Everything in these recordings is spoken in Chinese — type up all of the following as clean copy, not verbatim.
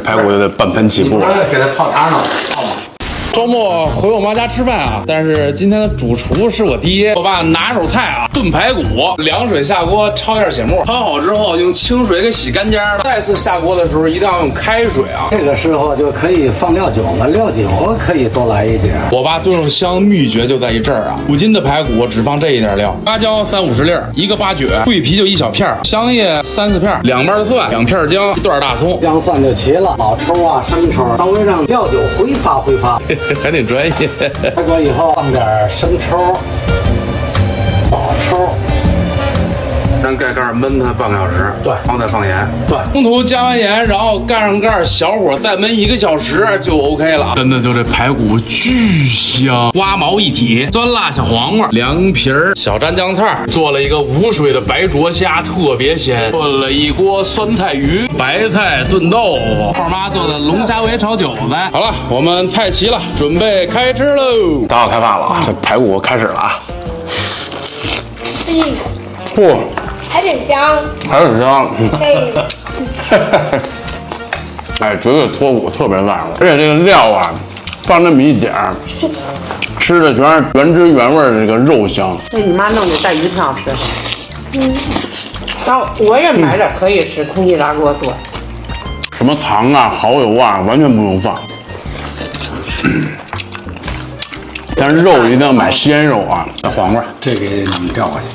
排骨就得半盆起步。给它泡汤上泡吧。周末回我妈家吃饭啊，但是今天的主厨是我爹，我爸拿手菜啊，炖排骨，凉水下锅焯一下血沫，焯好之后用清水给洗干净了。再次下锅的时候一定要用开水啊。这个时候就可以放料酒了，料酒可以多来一点。我爸炖肉香秘诀就在于这儿啊，5斤的排骨只放这一点料，花椒30-50粒，一个八角，桂皮就1小片，香叶3-4片，2瓣蒜，2片姜，1段大葱，姜蒜就齐了，老抽啊、生抽，稍微让料酒挥发挥发。还挺专业。开锅以后放点生抽、老抽，让盖盖焖它半个小时，对，然后再放盐，对，中途加完盐，然后盖上盖，小火再焖1个小时就 OK 了。真的就这排骨巨香，花毛一体，酸辣小黄瓜，凉皮儿，小蘸酱菜，做了一个无水的白灼虾，特别鲜，炖了一锅酸菜鱼，白菜炖豆腐，二妈做的龙虾尾炒韭菜。好了，我们菜齐了，准备开吃喽！打好开饭了啊，这排骨开始了啊。嚯！还挺香，还是香。可以。哎，绝对脱骨，特别烂了。而且这个料啊，放那么一点儿，吃的全是原汁原味的这个肉香。那你妈弄的带鱼挺好吃。然后我也买点可以吃，空气炸锅做。什么糖啊、蚝油啊，完全不用放。但是肉一定要买鲜肉啊，黄瓜这给你们调过去。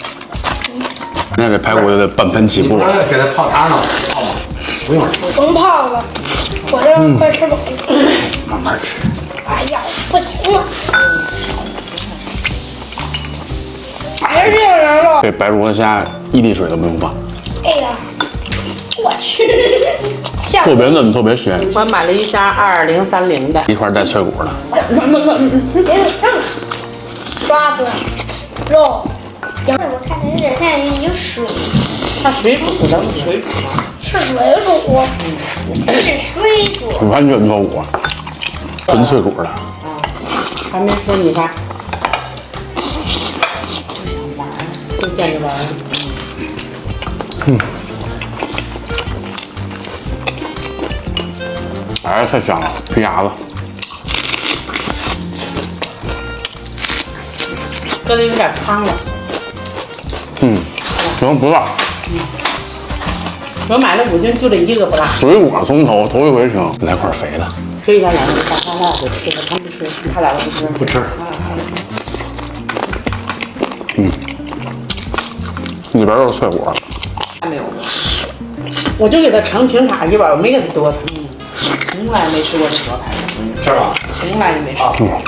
那这排骨就得半盆起步了。给它泡汤上泡吧，不用了，甭泡了，我这快吃饱了。慢慢吃。哎呀，不行了，别这样了。这白灼虾1滴水都不用放，哎呀，我去，下特别嫩，特别鲜，我买了一箱2030的，一块带脆骨的。刷子、肉。我看着有点像一个水，它水煮的，水煮的，是水煮，是水煮。完全脱骨，纯脆骨的。还没说你看，就见着玩儿。哎，太香了，皮牙子。搁的有点汤了。行，不辣。我买了5斤，就这一个不辣。水果从头一回听，来块肥的。可以咱俩大沙拉就吃了，他不吃，他俩都不吃。不吃。里边都是脆骨。还没有，我就给他盛全卡一碗，我没给他多盛，从来没吃过这多排的，是吧？从来就没吃过。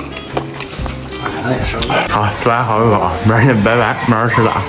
哎，那也是。好，祝大家好胃口啊！明儿见，拜拜，明儿吃的啊。